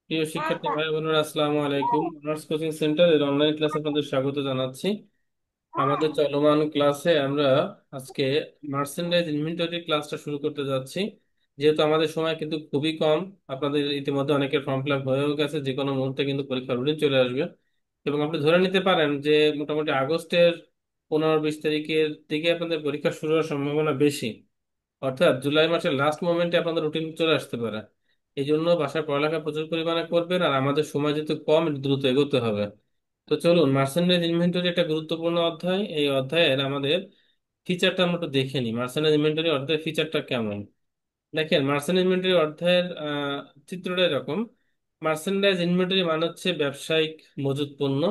প্রিয় শিক্ষার্থী ভাই বোনেরা, আসসালামু আলাইকুম। অনার্স কোচিং সেন্টার এর অনলাইন ক্লাসে আপনাদের স্বাগত জানাচ্ছি। আমাদের চলমান ক্লাসে আমরা আজকে মার্চেন্ডাইজ ইনভেন্টরি ক্লাসটা শুরু করতে যাচ্ছি। যেহেতু আমাদের সময় কিন্তু খুবই কম, আপনাদের ইতিমধ্যে অনেকের ফর্ম ফিল আপ হয়েও গেছে, যে কোনো মুহূর্তে কিন্তু পরীক্ষার রুটিন চলে আসবে। এবং আপনি ধরে নিতে পারেন যে মোটামুটি আগস্টের 15-20 তারিখের দিকে আপনাদের পরীক্ষা শুরু হওয়ার সম্ভাবনা বেশি। অর্থাৎ জুলাই মাসের লাস্ট মোমেন্টে আপনাদের রুটিন চলে আসতে পারে। এই জন্য বাসায় পড়ালেখা প্রচুর পরিমাণে করবেন, আর আমাদের সময় যেহেতু কম, দ্রুত এগোতে হবে। তো চলুন, মার্চেন্ডাইজ ইনভেন্টরি একটা গুরুত্বপূর্ণ অধ্যায়। এই অধ্যায়ের আমাদের ফিচারটা আমরা একটু দেখে নিই। মার্চেন্ডাইজ ইনভেন্টরি অধ্যায়ের ফিচারটা কেমন। দেখেন, মার্চেন্ট ইনভেন্টরি অধ্যায়ের চিত্রটা এরকম। মার্চেন্ডাইজ ইনভেন্টরি মানে হচ্ছে ব্যবসায়িক মজুত পণ্য।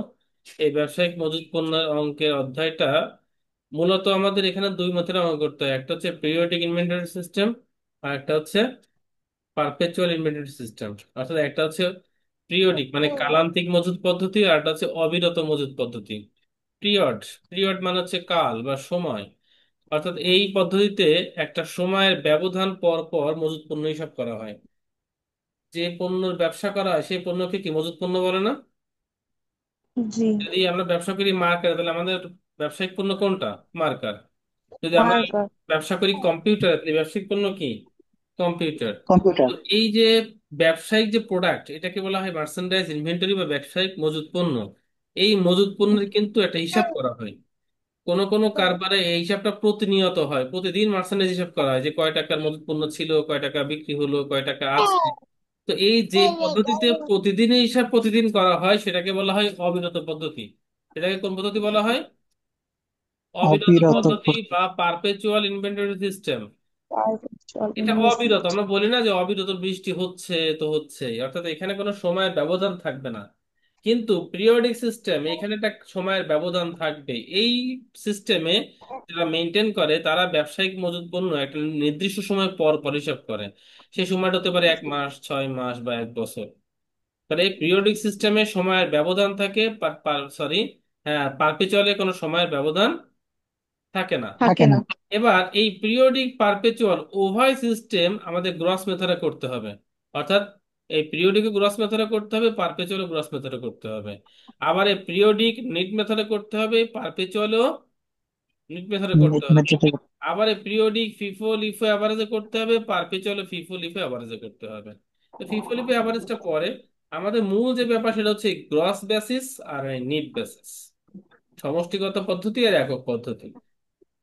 এই ব্যবসায়িক মজুত পণ্য অঙ্কের অধ্যায়টা মূলত আমাদের এখানে দুই মতের অঙ্ক করতে হয়। একটা হচ্ছে পিরিয়ডিক ইনভেন্টরি সিস্টেম, আর একটা হচ্ছে পারপেচুয়াল ইনভেন্টরি সিস্টেম। অর্থাৎ একটা হচ্ছে পিরিয়ডিক মানে কালান্তিক মজুত পদ্ধতি, আর একটা হচ্ছে অবিরত মজুত পদ্ধতি। পিরিয়ড পিরিয়ড মানে হচ্ছে কাল বা সময়। অর্থাৎ এই পদ্ধতিতে একটা সময়ের ব্যবধান পর পর মজুত পণ্য হিসাব করা হয়। যে পণ্যের ব্যবসা করা হয় সেই পণ্যকে কি মজুত পণ্য বলে না? জি। যদি আমরা ব্যবসা করি মার্কার, তাহলে আমাদের ব্যবসায়িক পণ্য কোনটা? মার্কার। যদি আমরা মার্কার। ব্যবসা করি কম্পিউটার, তাহলে ব্যবসায়িক পণ্য কি? কম্পিউটার। কম্পিউটার। তো এই যে ব্যবসায়িক যে প্রোডাক্ট, এটাকে বলা হয় মার্চেন্ডাইজ ইনভেন্টরি বা ব্যবসায়িক মজুত পণ্য। এই মজুত পণ্যের কিন্তু একটা হিসাব করা হয়। কোন কোন কারবারে এই হিসাবটা প্রতিনিয়ত হয়, প্রতিদিন মার্চেন্ডাইজ হিসাব করা হয় যে কয় টাকার মজুত পণ্য ছিল, কয় টাকা বিক্রি হলো, কয় টাকা আছে। তো এই যে পদ্ধতিতে প্রতিদিনই হিসাব প্রতিদিন করা হয়, সেটাকে বলা হয় অবিরত পদ্ধতি। এটাকে কোন পদ্ধতি বলা হয়? অবিরত অবিরত পদ্ধতি বা পারপেচুয়াল ইনভেন্টরি সিস্টেম। এটা অবিরত, ইনভেস্টমেন্ট। আমরা বলি না যে অবিরত বৃষ্টি হচ্ছে তো হচ্ছে, অর্থাৎ এখানে কোনো সময়ের ব্যবধান থাকবে না। কিন্তু পিরিয়ডিক সিস্টেম, এখানে একটা সময়ের ব্যবধান থাকবে। এই সিস্টেমে যারা মেনটেন করে তারা ব্যবসায়িক মজুত পণ্য একটা নির্দিষ্ট সময় পর পর হিসাব করে। সেই সময়টা হতে পারে 1 মাস, 6 মাস বা 1 বছর। তাহলে এই পিরিয়ডিক সিস্টেমে সময়ের ব্যবধান থাকে, সরি, হ্যাঁ, পারপেচুয়ালে কোনো সময়ের ব্যবধান থাকে না। থাকে না। এবার এই পিরিয়ডিক পারপেচুয়াল উভয় সিস্টেম আমাদের গ্রস মেথডে করতে হবে। অর্থাৎ এই পিরিয়ডিক গ্রস মেথডে করতে হবে, পারপেচুয়াল গ্রস মেথডে করতে হবে। আবার এই পিরিয়ডিক নিট মেথডে করতে হবে, পারপেচুয়ালও নিট মেথডে করতে হবে। মেট্রিক। আবার এই পিরিয়ডিক ফিফো লিফো অ্যাভারেজে করতে হবে, পারপেচুয়াল ফিফো লিফো অ্যাভারেজে করতে হবে। তো ফিফো লিফো অ্যাভারেজটা পরে, আমাদের মূল যে ব্যাপার সেটা হচ্ছে গ্রস বেসিস আর নিট বেসিস। সমষ্টিগত পদ্ধতি আর একক পদ্ধতি।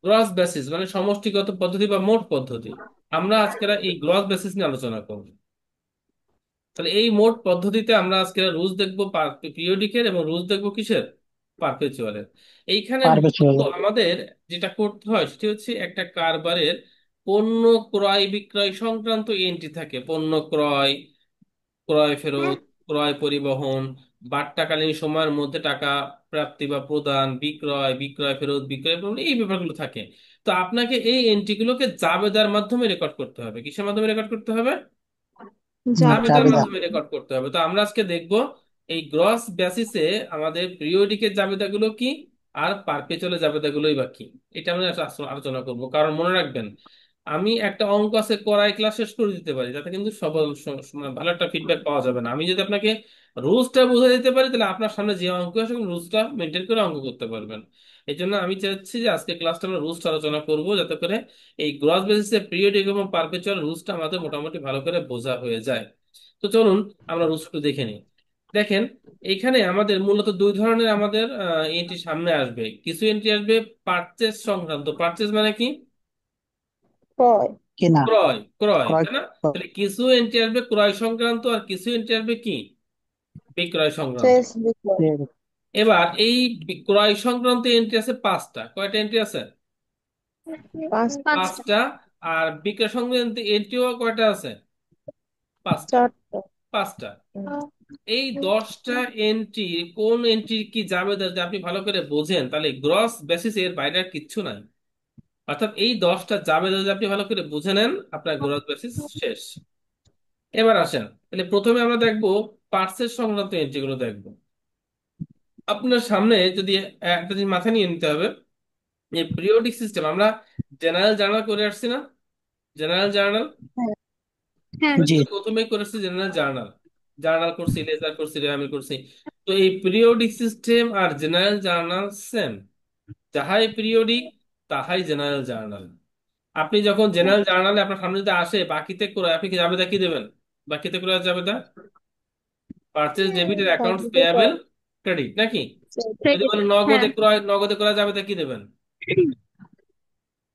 গ্রস বেসিস মানে সমষ্টিগত পদ্ধতি বা মোট পদ্ধতি। আমরা আজকে এই গ্রস বেসিস নিয়ে আলোচনা করব। তাহলে এই মোট পদ্ধতিতে আমরা আজকে রুলস দেখবো পিরিয়ডিকের, এবং রুলস দেখবো কিসের? পারপেচুয়ালের। এইখানে মূলত পারপেচুয়াল। আমাদের যেটা করতে হয় সেটি হচ্ছে একটা কারবারের পণ্য ক্রয় বিক্রয় সংক্রান্ত এন্ট্রি থাকে। পণ্য ক্রয়, ক্রয় ফেরত, ক্রয় পরিবহন, বাট্টাকালীন সময়ের মধ্যে টাকা প্রাপ্তি বা প্রদান, বিক্রয়, বিক্রয় ফেরত, বিক্রয় পরিবহন, এই ব্যাপারগুলো থাকে। তো আপনাকে এই এন্ট্রিগুলোকে জাবেদার মাধ্যমে রেকর্ড করতে হবে। কিসের মাধ্যমে রেকর্ড করতে হবে? জাবেদার জাবেদা। মাধ্যমে রেকর্ড করতে হবে। তো আমরা আজকে দেখব এই গ্রস বেসিসে আমাদের পিরিয়ডিকের জাবেদাগুলো কি, আর পারপেচুয়াল জাবেদাগুলোই বা কি। এটা আমরা আলোচনা করব। কারণ মনে রাখবেন, আমি একটা অঙ্ক আছে করাই ক্লাস শেষ করে দিতে পারি, তাতে কিন্তু সফল মানে ভালো একটা ফিডব্যাক পাওয়া যাবে না। আমি যদি আপনাকে রুলসটা বুঝে দিতে পারি, তাহলে আপনার সামনে যে অঙ্ক আসে রুলসটা মেনটেন করে অঙ্ক করতে পারবেন। এই জন্য আমি চাচ্ছি যে আজকে ক্লাসটা আমরা রুলসটা আলোচনা করব, যাতে করে এই গ্রস বেসিসে পিরিয়ডিক এবং পারপেচুয়াল রুলসটা আমাদের মোটামুটি ভালো করে বোঝা হয়ে যায়। তো চলুন আমরা রুলস একটু দেখে নিই। দেখেন, এখানে আমাদের মূলত দুই ধরনের আমাদের এন্ট্রি সামনে আসবে। কিছু এন্ট্রি আসবে পারচেস সংক্রান্ত। পারচেস মানে কি? ক্রয়। কেনা। ক্রয়, ক্রয়, ক্রয়। তাই না? তাহলে কিছু এন্ট্রি আসবে ক্রয় সংক্রান্ত, আর কিছু এন্ট্রি আসবে কি? বিক্রয় সংক্রান্ত। শেষ বিক্রয়। এবার এই ক্রয় সংক্রান্ত এন্ট্রি আছে 5টা। কয়টা এন্ট্রি আছে? পাঁচটা। 5টা। আর বিক্রয় সংক্রান্ত এন্ট্রিও কয়টা আছে? 5টা। চারটা। 5টা। এই 10টা এন্ট্রি, কোন এন্ট্রি কি যাবে যদি আপনি ভালো করে বোঝেন, তাহলে গ্রস বেসিস এর বাইরে আর কিচ্ছু নাই। অর্থাৎ এই 10টা যাবে যদি আপনি ভালো করে বুঝে নেন, আপনার গ্রস বেসিস শেষ। এবার আসেন, তাহলে প্রথমে আমরা দেখবো পার্সেস সংক্রান্ত এন্ট্রি গুলো দেখবো। আপনার সামনে যদি একটা জিনিস মাথায় নিয়ে নিতে হবে, এই পিরিয়ডিক সিস্টেম আমরা জেনারেল জার্নাল করে আসছি না? জেনারেল জার্নাল, আমি জি। তো প্রথমেই করেছি জেনারেল জার্নাল, জার্নাল করছি, লেজার করছি, রেমিল করছি। তো এই পিরিয়ডিক সিস্টেম আর জেনারেল জার্নাল সেম, যাহাই পিরিয়ডিক তাহাই জেনারেল জার্নাল। আপনি যখন জেনারেল জার্নালে আপনার সামনে যদি আসে বাকিতে করে, আপনি কি জাবেদা কি দেবেন? বাকিতে করে জাবেদা পারচেজ ডেবিটের অ্যাকাউন্টস পেয়াবেল ক্রেডিট নাকি? যদি ক্রেডিট। বলেন হ্যাঁ। নগদে ক্রয়, নগদে করা যাবেদা কি দেবেন?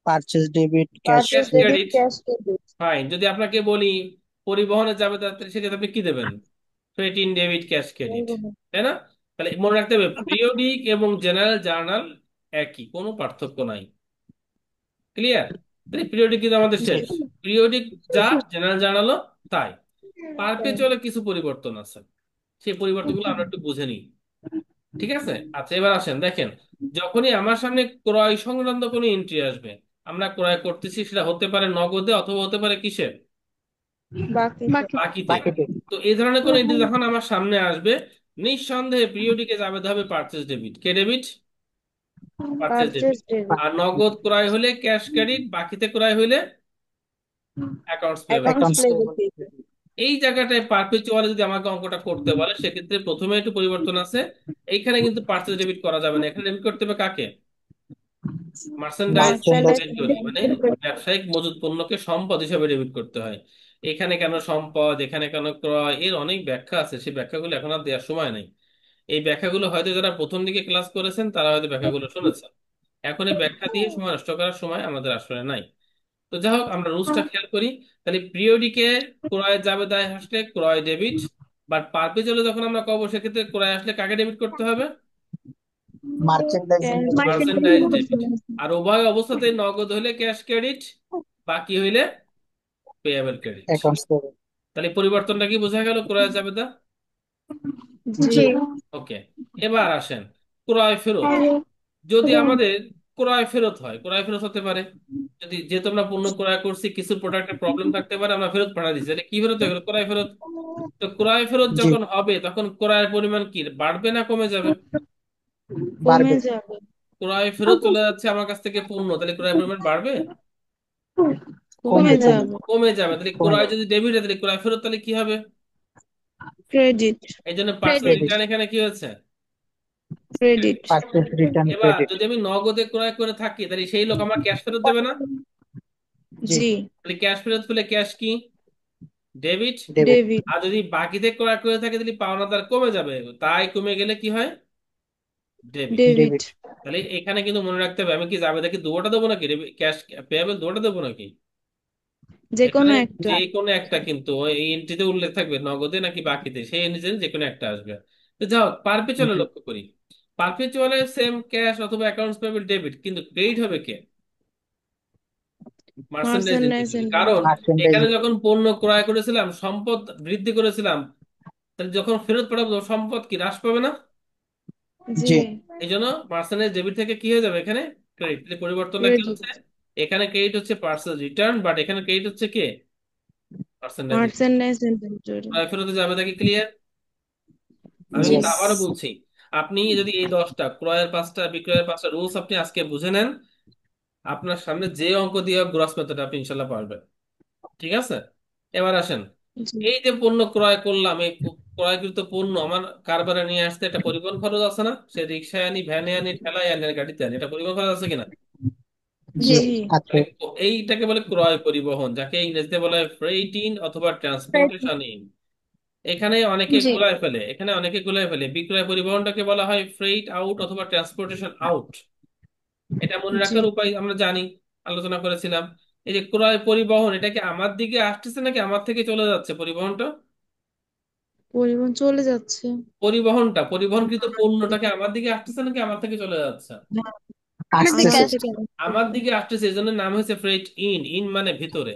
Purchase debit cash cash debit credit. Cash debit. Fine, যদি আপনাকে বলি পরিবহনের যাবেদা, তাহলে সেক্ষেত্রে আপনি কি দেবেন? Credit in debit cash credit, তাই না? তাহলে মনে রাখতে হবে পিরিয়ডিক এবং জেনারেল জার্নাল একই, কোনো পার্থক্য নাই। ক্লিয়ার? তাহলে পিরিয়ডিক কিন্তু আমাদের জি। শেষ। পিরিয়ডিক যা, জেনারেল জার্নালও তাই। পারপেচুয়ালে কিছু পরিবর্তন আছে, সেই পরিবর্তনগুলো আমরা একটু বুঝে নিই। ঠিক আছে, আচ্ছা এবার আসেন দেখেন, যখনই আমার সামনে ক্রয় সংক্রান্ত কোনো এন্ট্রি আসবে, আমরা ক্রয় করতেছি, সেটা হতে পারে নগদে অথবা হতে পারে কিসে, বাকি। বাকিতে। বাকিতে। তো এই ধরনের কোন এন্ট্রি যখন আমার সামনে আসবে, নিঃসন্দেহে পিরিয়ডিকে যাবে হবে পারচেজ ডেবিট। কে debit? Purchase purchase debit. Debit. আর নগদ ক্রয় হলে ক্যাশ ক্রেডিট, বাকিতে ক্রয় হইলে অ্যাকাউন্টস পেয়েবল। Accounts payable. এই জায়গাটায় পারপেচুয়ালে যদি আমাকে অঙ্কটা করতে বলে, সেক্ষেত্রে প্রথমে একটু পরিবর্তন আছে। এইখানে কিন্তু পারচেজ ডেবিট করা যাবে না, এখানে ডেবিট করতে হবে কাকে? মার্চেন্ডাইজ মার্চেন্ডাইজ ইনভেন্টরি, মানে ব্যবসায়িক মজুত পণ্যকে সম্পদ হিসেবে ডেবিট করতে হয়। এখানে কেন সম্পদ, এখানে কেন ক্রয়, এর অনেক ব্যাখ্যা আছে, সেই ব্যাখ্যাগুলো এখন আর দেওয়ার সময় নেই। এই ব্যাখ্যাগুলো হয়তো যারা প্রথম দিকে ক্লাস করেছেন তারা হয়তো ব্যাখ্যাগুলো শুনেছেন। এখন এই ব্যাখ্যা দিয়ে সময় নষ্ট করার সময় আমাদের আসলে নাই। তো যাই হোক, আমরা রুলসটা খেয়াল করি। তাহলে পিরিয়ডিকে ক্রয় জাবেদায় আসলে ক্রয় ডেবিট, বাট পারপেচুয়ালে যখন আমরা কব, সেক্ষেত্রে ক্রয় আসলে কাকে ডেবিট করতে হবে? Merchandise merchandise debit. আর উভয় অবস্থাতে নগদ হইলে ক্যাশ ক্রেডিট, বাকি হইলে পেয়াবল ক্রেডিট। Accounts payable. তাহলে পরিবর্তনটা কি বোঝা গেল ক্রয় জাবেদা? জি। ওকে, এবার আসেন ক্রয় ফেরত। যদি আমাদের ক্রয় ফেরত হয়, ক্রয় ফেরত হতে পারে যদি, যেহেতু আমরা পণ্য ক্রয় করছি, কিছু প্রোডাক্টের প্রবলেম থাকতে পারে, আমরা ফেরত পাঠিয়ে দিচ্ছি, তাহলে কি ফেরত হয়ে গেল? ক্রয় ফেরত। তো ক্রয় ফেরত জি। যখন হবে, তখন ক্রয়ের পরিমাণ কি বাড়বে না কমে যাবে? কমে যাবে। ক্রয় ফেরত চলে যাচ্ছে আমার কাছ থেকে পণ্য, তাহলে ক্রয়ের পরিমাণ বাড়বে? কমে যাবে। কমে যাবে। তাহলে কমে ক্রয় যাবে। যদি ডেবিট হয়, তাহলে ক্রয় ফেরত তাহলে কি হবে? ক্রেডিট। এই জন্য পার্সেল ক্রেডিট। রিটার্ন এখানে কি হয়েছে? ক্রেডিট। পারচেজ রিটার্ন এবার ক্রেডিট। যদি আমি নগদে ক্রয় করে থাকি, তাহলে সেই লোক আমার ক্যাশ ফেরত দেবে না? জি। তাহলে ক্যাশ ফেরত পেলে ক্যাশ কি? ডেবিট। ডেবিট। ডেবিট। আর যদি বাকিতে ক্রয় করে থাকে, তাহলে পাওনাদার কমে যাবে, তাই কমে গেলে কি হয়? ডেবিট। ডেবিট। তাহলে এখানে কিন্তু মনে রাখতে হবে, আমি কি যাবে দেখি দুটোটা দেবো নাকি, ক্যাশ পেয়াবেল দুটোটা দেবো নাকি? যে কোনো এখানে একটা। যে কোনো একটা, কিন্তু এই এন্ট্রিতে উল্লেখ থাকবে নগদে নাকি বাকিতে, সেই অনুযায়ী যে কোনো একটা আসবে। তো যাও পারপেচুয়ালে জি। লক্ষ্য করি। পারপেচুয়ালে সেম ক্যাশ অথবা অ্যাকাউন্টস পেয়েবল ডেবিট, কিন্তু ক্রেডিট হবে কে? Merchandise merchandise inventory. কারণ ইনভেন্টরি। মার্চেন্ডাইজ। এখানে যখন পণ্য ক্রয় করেছিলাম, সম্পদ বৃদ্ধি করেছিলাম, তাহলে যখন ফেরত পাঠাবো সম্পদ কি হ্রাস পাবে না? জি। জি। এই জন্য মার্চেন্ডাইজ ডেবিট থেকে কি হয়ে যাবে এখানে? ক্রেডিট। পরিবর্তনটা কি ক্রেডিট। হচ্ছে? এখানে ক্রেডিট হচ্ছে পার্সেল রিটার্ন, বাট এখানে ক্রেডিট হচ্ছে কে? মার্চেন্ডাইজ। Merchandise inventory. ক্রয় ফেরতে যাবে নাকি? ক্লিয়ার? আমি কিন্তু ইয়েস। আবারও বলছি, আপনি যদি এই 10টা ক্রয়ের 5টা বিক্রয়ের 5টা রুলস আপনি আজকে বুঝে নেন, আপনার সামনে যে অঙ্ক দিয়ে গ্রস মেথড আপনি ইনশাল্লাহ পারবেন। ঠিক আছে, এবার আসেন। জি। এই যে পণ্য ক্রয় করলাম, এই ক্রয়কৃত পণ্য আমার কারবারে নিয়ে আসতে একটা পরিবহন খরচ আছে না? সে রিক্সায় আনি, ভ্যানে আনি, ঠেলায় আনি, আর গাড়িতে আনি, এটা পরিবহন খরচ আছে কিনা? জি। জি। আছে। তাহলে এইটাকে বলে ক্রয় পরিবহন, যাকে ইংরেজিতে বলা হয় ফ্রেইট ইন অথবা ট্রান্সপোর্টেশন ইন। এখানে অনেকে জি। গুলায় ফেলে, এখানে অনেকে গুলায় ফেলে, বিক্রয় পরিবহনটাকে বলা হয় ফ্রেইট আউট অথবা ট্রান্সপোর্টেশন আউট। এটা মনে জি। রাখার উপায় আমরা জানি, আলোচনা করেছিলাম। এই যে ক্রয় পরিবহন, এটা কি আমার দিকে আসতেছে নাকি আমার থেকে চলে যাচ্ছে পরিবহনটা? পরিবহন চলে যাচ্ছে। পরিবহনটা, পরিবহনকৃত পণ্যটাকে আমার দিকে আসতেছে নাকি আমার থেকে চলে যাচ্ছে? আমার আসতেছে। থেকে আমার দিকে আসতেছে, এই জন্য নাম হয়েছে ফ্রেইট ইন, ইন মানে ভিতরে।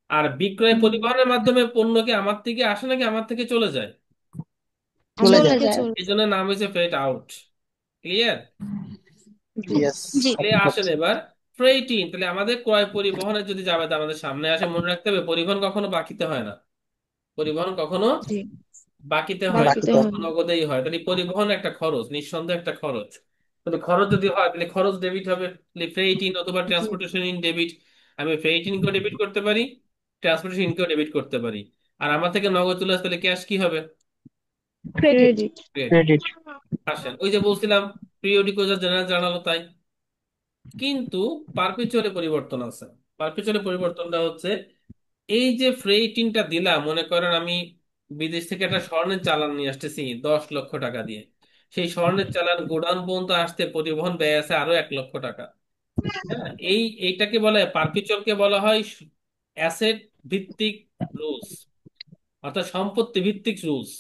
আর বিক্রয় হুম, পরিবহনের মাধ্যমে পণ্য কি আমার থেকে আসে নাকি আমার থেকে চলে যায়? চলে যায়। এই জন্য নাম হয়েছে ফ্রেইট আউট। ক্লিয়ার? জি। ইয়েস। জি। তাহলে আসেন এবার ফ্রেইট ইন। তাহলে আমাদের ক্রয় পরিবহনের যদি যাবে আমাদের সামনে আসে, মনে রাখতে হবে পরিবহন কখনো বাকিতে হয় না। পরিবহন কখনো জি। বাকিতে হয় না, বাকিতে সব হবে। নগদেই হয়। তাহলে পরিবহন একটা খরচ, নিঃসন্দেহে একটা খরচ। তাহলে খরচ যদি হয়, তাহলে খরচ ডেবিট হবে। তাহলে ফ্রেইট ইন অথবা জি। Transportation in debit. আমি ফ্রেইট ইন করে ডেবিট করতে পারি, ট্রান্সপোর্টেশন ইনকেও ডেবিট করতে পারি। আর আমার থেকে নগদ চলে আসলে ক্যাশ কি হবে? ক্রেডিট। ক্রেডিট। আসেন, ওই যে বলছিলাম পিরিয়ডিক যা জেনারেল জানালো তাই। কিন্তু পারপেচুয়ালে পরিবর্তন আছে। পারপেচুয়ালে পরিবর্তনটা হচ্ছে এই যে ফ্রেইটিংটা দিলাম, মনে করেন আমি বিদেশ থেকে একটা স্বর্ণের চালান নিয়ে আসতেছি 10 লক্ষ টাকা দিয়ে। সেই স্বর্ণের চালান গোডাউন পর্যন্ত আসতে পরিবহন ব্যয় আছে আরো 1 লক্ষ টাকা। হ্যাঁ, এইটাকে বলা হয় পারপেচুয়ালকে বলা হয় অ্যাসেট ভিত্তিক রুলস, অর্থাৎ সম্পত্তি ভিত্তিক রুলস।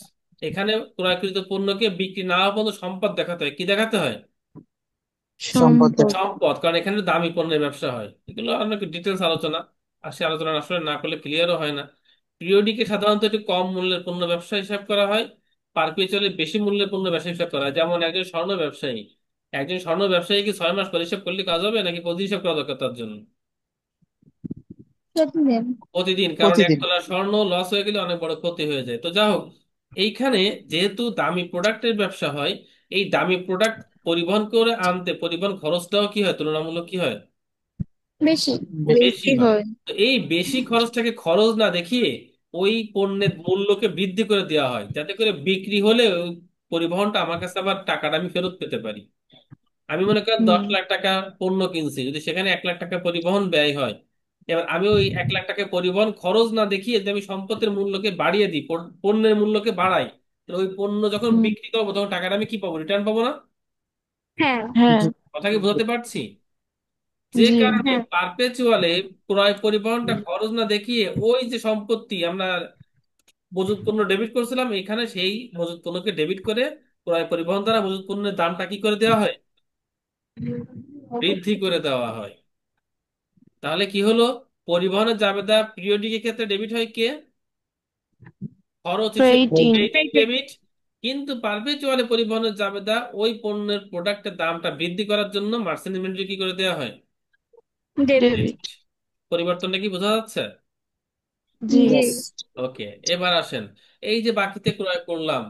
এখানে ক্রয়কৃত পণ্যকে বিক্রি না হওয়া পর্যন্ত সম্পদ দেখাতে হয়। কি দেখাতে হয়? সম্পদ। সম্পদ, কারণ এখানে দামি পণ্যের ব্যবসা হয়। এগুলো অনেক ডিটেলস আলোচনা, আর সে আলোচনা আসলে না করলে ক্লিয়ারও হয় না। পিরিয়ডিকে সাধারণত একটু কম মূল্যের পণ্য ব্যবসা হিসাব করা হয়, পারপেচুয়ালি বেশি মূল্যের পণ্য ব্যবসা হিসাব করা হয়। যেমন একজন স্বর্ণ ব্যবসায়ী, একজন স্বর্ণ ব্যবসায়ী কি 6 মাস পরে হিসাব করলে কাজ হবে নাকি প্রতি হিসাব করা দরকার তার জন্য? প্রতিদিন, কারণ 1 তোলা স্বর্ণ লস হয়ে গেলে অনেক বড় ক্ষতি হয়ে যায়। তো যা হোক, এইখানে যেহেতু দামি প্রোডাক্টের ব্যবসা হয়, এই দামি প্রোডাক্ট পরিবহন করে আনতে পরিবহন খরচটাও কি হয়, তুলনামূলক কি হয়, বেশি। বেশি বেশি হয়। হয়। তো এই বেশি খরচটাকে খরচ না দেখিয়ে ওই পণ্যের মূল্যকে বৃদ্ধি করে দেওয়া হয়, যাতে করে বিক্রি হলে ওই পরিবহনটা আমার কাছে আবার টাকাটা আমি ফেরত পেতে পারি। আমি মনে করেন হুম। 10 লাখ টাকা পণ্য কিনছি, যদি সেখানে 1 লাখ টাকা পরিবহন ব্যয় হয়, এবার আমি ওই 1 লাখ টাকা পরিবহন খরচ না দেখিয়ে যদি আমি সম্পত্তির মূল্যকে বাড়িয়ে দিই, পণ্যের মূল্যকে বাড়াই, তাহলে ওই পণ্য যখন হুম। বিক্রি করবো তখন টাকাটা আমি কি পাবো, রিটার্ন পাবো না? হ্যাঁ। হ্যাঁ। কথা কি বোঝাতে পারছি? যে জি। কারণে পারপেচুয়ালে ক্রয় পরিবহনটা খরচ না দেখিয়ে ওই যে সম্পত্তি আমরা মজুত পণ্য ডেবিট করছিলাম, এখানে সেই মজুত পণ্যকে ডেবিট করে ক্রয় পরিবহন দ্বারা মজুত পণ্যের দামটা কি করে দেওয়া হয়, বৃদ্ধি করে দেওয়া হয়। তাহলে কি হলো, পরিবহনের জাবেদা পিরিয়ডিকের ক্ষেত্রে ডেবিট হয় কে, খরচ হিসেবে ক্রেডিটিং। Credit debit. কিন্তু পারপেচুয়ালে পরিবহনের জাবেদা ওই পণ্যের প্রোডাক্টের দামটা বৃদ্ধি করার জন্য মার্চেন্ট ইনভেন্টরি কি করে দেওয়া হয়, ডেবিট। ডেবিট। পরিবর্তনটা কি বোঝা যাচ্ছে? জি। জি। ওকে, এবার আসেন, এই যে বাকিতে ক্রয় করলাম,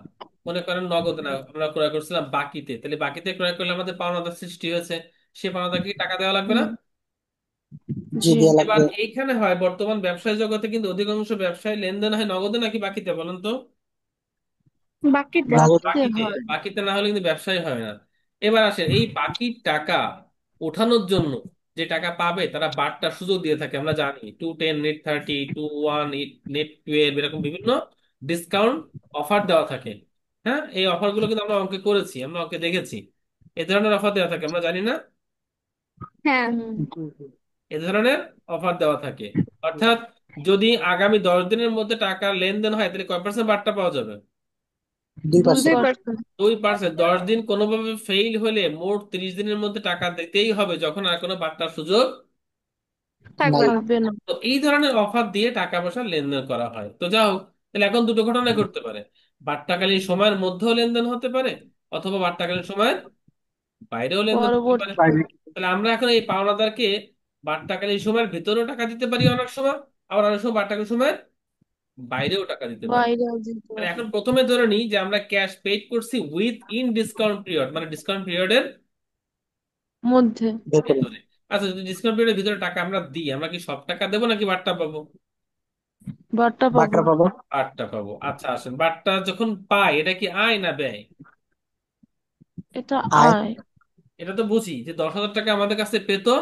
মনে করেন নগদ না, আমরা ক্রয় করছিলাম বাকিতে, তাহলে বাকিতে ক্রয় করলে আমাদের পাওনাদার সৃষ্টি হয়েছে, সে পাওনাদারকে কি টাকা দেওয়া লাগবে না? হুম। জি, দেয়া এবার লাগবে। এইখানে হয় বর্তমান ব্যবসায় জগতে কিন্তু অধিকাংশ ব্যবসায় লেনদেন হয় নগদে নাকি বাকিতে, বলেন তো? বাকিতে। বাকিতে বাকিতে। হয়। বাকিতে না হলে কিন্তু ব্যবসায় হয় না। এবার আসেন, এই বাকি টাকা ওঠানোর জন্য যে টাকা পাবে তারা বাট্টার সুযোগ দিয়ে থাকে, আমরা জানি 210, নেট 30, 21, নেট 12, এরকম বিভিন্ন ডিসকাউন্ট অফার দেওয়া থাকে। হ্যাঁ, এই অফারগুলো কিন্তু আমরা অঙ্কে করেছি, আমরা অঙ্কে দেখেছি। এ ধরনের অফার দেওয়া থাকে, আমরা জানি না? হ্যাঁ। এ ধরনের অফার দেওয়া থাকে। অর্থাৎ যদি আগামী 10 দিনের মধ্যে টাকা লেনদেন হয়, তাহলে কয় পার্সেন্ট বার্তা পাওয়া যাবে? 2%। 2%। 10 দিন কোনোভাবে ফেইল হলে মোট 30 দিনের মধ্যে টাকা দিতেই হবে, যখন আর কোনো বার্তার সুযোগ থাকবে না। থাকবে না। তো এই ধরনের অফার দিয়ে টাকা পয়সা লেনদেন করা হয়। তো যা হোক, তাহলে এখন দুটো ঘটনা ঘটতে পারে, বার্তাকালীন সময়ের মধ্যেও লেনদেন হতে পারে, অথবা বার্তাকালীন সময়ের বাইরেও লেনদেন হতে পারে। পরবর্তী। তাহলে আমরা এখন এই পাওনাদারকে বার্তাকালীন সময়ের ভিতরেও টাকা দিতে পারি অনেক সময়, আবার অনেক সময় বার্তাকালীন সময়ের বাইরেও টাকা দিতে পারি। বাইরেও যেতে মানে পারে। এখন প্রথমে ধরে নিই যে আমরা ক্যাশ পেইড করছি উইথ ইন ডিসকাউন্ট পিরিয়ড, মানে ডিসকাউন্ট পিরিয়ডের মধ্যে। ভিতরে। আচ্ছা, যদি ডিসকাউন্ট পিরিয়ডের ভিতরে টাকা আমরা দিই, আমরা কি সব টাকা দেবো নাকি বাট্টা পাবো? বাট্টা পাবো। বাট্টা পাবো। বাট্টা পাবো। আচ্ছা আসেন, বাট্টা যখন পাই এটা কি আয় না ব্যয়? এটা আয়। এটা তো বুঝি যে 10,000 টাকা আমাদের কাছে পেতো,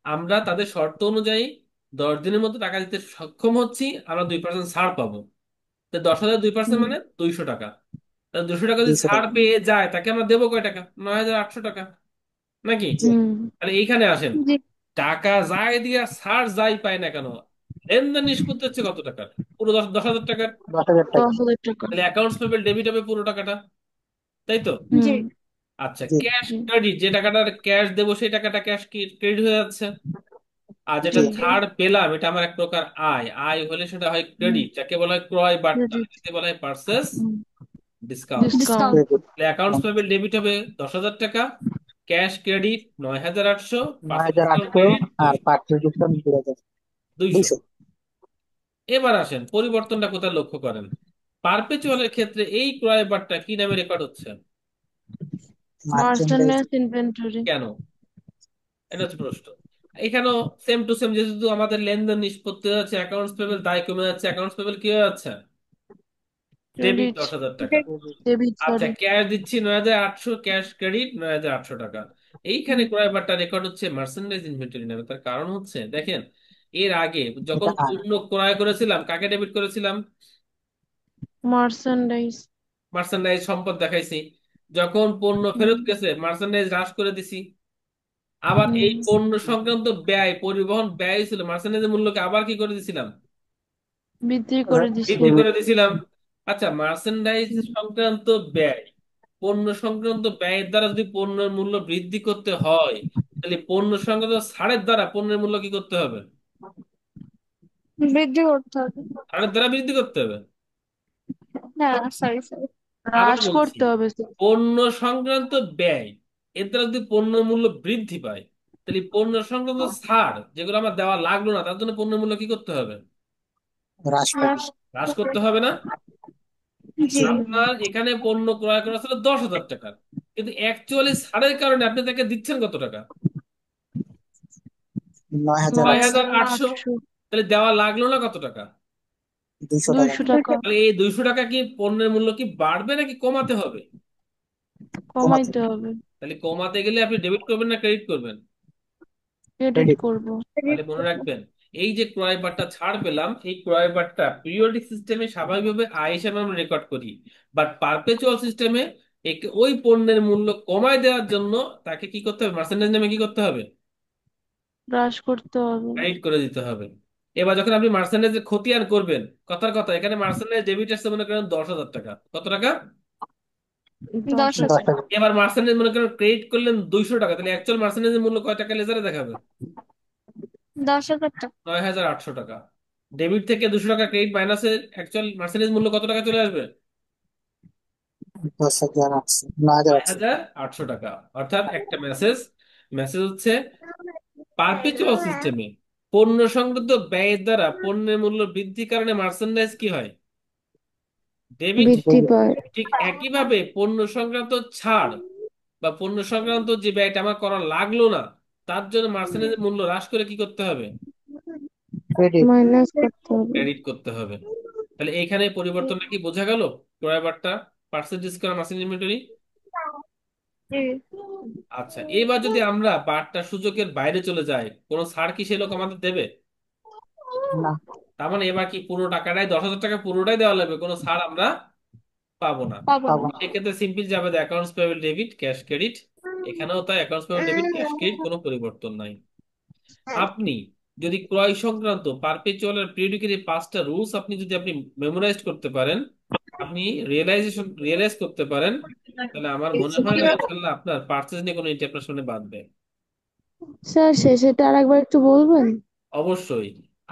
আমরা তাদের শর্ত অনুযায়ী 10 দিনের মধ্যে টাকা দিতে সক্ষম হচ্ছি, আমরা 2% ছাড় পাবো। তো 10,000 2% হুম। মানে 200 টাকা। তাহলে 200 টাকা যদি ছাড় পেয়ে যায়, তাকে আমরা দেবো কয় টাকা, 9,800 টাকা, নাকি? হুম। তাহলে এইখানে আসেন, জি। টাকা যাই দিয়া ছাড় যাই পায় না কেন, লেনদেন নিষ্পত্তি হচ্ছে কত টাকার, পুরো 10,000 টাকার। 10,000 টাকা। তাহলে অ্যাকাউন্টস পেবল ডেবিট হবে পুরো টাকাটা, তাই তো? জি। আচ্ছা, জি। ক্যাশ জি। ক্রেডিট, যে টাকাটা ক্যাশ দেবো সেই টাকাটা ক্যাশ ক্রেডিট হয়ে যাচ্ছে। আর যেটা জি। ছাড় পেলাম এটা আমার এক প্রকার আয়, আয় হলে সেটা হয় হুম। ক্রেডিট, যাকে বলা হয় ক্রয় বার্তা, ক্রেডিট। এটাকে বলা হয় purchase discount. Discount. Accounts payable debit হবে 10,000 টাকা, cash credit 9,800, purchase discount 9,800। Credit আর 200। Party discount 2,000। 200। 200। এবার আসেন, পরিবর্তনটা কোথায় লক্ষ্য করেন, পারপেচুয়ালের ক্ষেত্রে এই ক্রয় বার্তা কি নামে রেকর্ড হচ্ছে? Merchandise inventory. কেন? এটা হচ্ছে প্রশ্ন। এখানেও সেম টু সেম, যেহেতু আমাদের লেনদেন নিষ্পত্তি হচ্ছে, অ্যাকাউন্টস পেবল দায় কমে যাচ্ছে, অ্যাকাউন্টস পেবল কি হয়ে যাচ্ছে? Debit credit. 10,000 টাকা। ডেবিট, আচ্ছা, সরি। ক্যাশ দিচ্ছি 9,800, ক্যাশ ক্রেডিট 9,800 টাকা। এইখানে ক্রয়বারটা রেকর্ড হচ্ছে মার্চেন্ডাইজ ইনভেন্টরি নামে। তার কারণ হচ্ছে দেখেন, এর আগে যখন এটা আয়। পণ্য ক্রয় করেছিলাম কাকে ডেবিট করেছিলাম? মার্সেন্ডাইজ। মার্চেন্ডাইজ সম্পদ দেখাইছি। যখন পণ্য ফেরত গেছে মার্চেন্ডাইজ হ্রাস করে দিছি। আবার এই পণ্য সংক্রান্ত ব্যয়, পরিবহন ব্যয় ছিল, মার্চেন্ডাইজের মূল্যকে আবার কি করে দিছিলাম? বিক্রি করে বৃদ্ধি দিছিলাম। করে দিছিলাম। আচ্ছা, মার্চেন্ডাইজ সংক্রান্ত ব্যয়, পণ্য সংক্রান্ত ব্যয়ের দ্বারা যদি পণ্যের মূল্য বৃদ্ধি করতে হয়, তাহলে পণ্য সংক্রান্ত ছাড়ের দ্বারা পণ্যের মূল্য কি করতে হবে? বৃদ্ধি করতে হবে। ছাড়ের দ্বারা বৃদ্ধি করতে হবে। না, সরি সরি। আবার হ্রাস বলছি, করতে হবে স্যার। পণ্য সংক্রান্ত ব্যয়, এর দ্বারা যদি পণ্যের মূল্য বৃদ্ধি পায়, তাহলে পণ্য সংক্রান্ত ছাড় যেগুলো আমার দেওয়া লাগলো না, তার জন্য পণ্যের মূল্য কি করতে হবে? হ্রাস পাবে। হ্রাস করতে হবে না? জি। আপনার এখানে পণ্য ক্রয় করা ছিল 10,000 টাকার, কিন্তু অ্যাকচুয়ালি ছাড়ের কারণে আপনি তাকে দিচ্ছেন কত টাকা? 9,800। 9,800। তাহলে দেওয়া লাগলো না কত টাকা? 200 টাকা। 200 টাকা। তাহলে এই 200 টাকা কি পণ্যের মূল্য কি বাড়বে নাকি কমাতে হবে? কমাইতে হবে। তাহলে কমাতে গেলে আপনি ডেবিট করবেন না ক্রেডিট করবেন? ক্রেডিট করব। তাহলে মনে রাখবেন, এই যে ক্রয় বার্তা ছাড় পেলাম, এই ক্রয় বার্তা পিরিয়ডিক সিস্টেমে স্বাভাবিকভাবে আয় হিসেবে আমরা রেকর্ড করি, বাট পারপেচুয়াল সিস্টেমে ওই পণ্যের মূল্য কমায় দেওয়ার জন্য তাকে কি করতে হবে? মার্চেন্ডাইজ নামে কি করতে হবে? হ্রাস করতে হবে। ক্রেডিট করে দিতে হবে। এবার যখন আপনি মার্চেন্ডাইজের খতিয়ান করবেন, কথার কথা এখানে মার্চেন্ডাইজ ডেবিট আসছে মনে করেন 10,000 টাকা। কত টাকা? 10,000। এবার মার্চেন্ডাইজ মনে করেন ক্রেডিট করলেন 200 টাকা, তাহলে অ্যাকচুয়াল মার্চেন্ডাইজের মূল্য কয় টাকা লেজারে দেখাবে? 10,000 টাকা। 9,800 টাকা। ডেবিট থেকে 200 টাকা ক্রেডিট মাইনাসে অ্যাকচুয়াল মার্চেন্ডাইজ মূল্য কত টাকা চলে আসবে? 10,800। নয় 9,800। হাজার আটশো টাকা অর্থাৎ একটা মেসেজ, মেসেজ হচ্ছে পারপেচুয়াল সিস্টেমে পণ্য সংক্রান্ত ব্যয়ের দ্বারা পণ্যের মূল্য বৃদ্ধির কারণে মার্চেন্ডাইজ কি হয়? ডেবিট। বৃদ্ধি পায়। ঠিক একইভাবে পণ্য সংক্রান্ত ছাড় বা পণ্য সংক্রান্ত যে ব্যয়টা আমার করা লাগলো না, তার জন্য মার্চেন্ডাইজের মূল্য হ্রাস করে কি করতে হবে? ক্রেডিট। মাইনাস করতে হবে। ক্রেডিট করতে হবে। তাহলে এইখানে পরিবর্তনটা কি বোঝা গেল? ক্রয় বার্তা, পার্সেন্টেজ করা মার্চেন্ট ইনভেন্টরি। জি। আচ্ছা, এবার যদি আমরা বার্তা সূচকের বাইরে চলে যাই, কোনো ছাড় কি সে লোক আমাদের দেবে? না। তার মানে এবার কি পুরো টাকাটাই, 10,000 টাকা পুরোটাই দেওয়া লাগবে, কোনো ছাড় আমরা পাবো না। পাবো না। সেক্ষেত্রে সিম্পল যাবে accounts payable debit cash credit. এখানেও তাই accounts payable debit cash credit, কোনো পরিবর্তন নাই। আপনি যদি ক্রয় সংক্রান্ত পারপেচুয়াল আর পিরিয়ডিকের এই 5টা রুলস আপনি মেমোরাইজ করতে পারেন, আপনি রিয়েলাইজ করতে পারেন, তাহলে আমার মনে হয় না ইনশাল্লাহ আপনার পার্চেস নিয়ে কোনো আপনার সামনে বাঁধবে। স্যার, শেষেটা আরেকবার একটু বলবেন? অবশ্যই।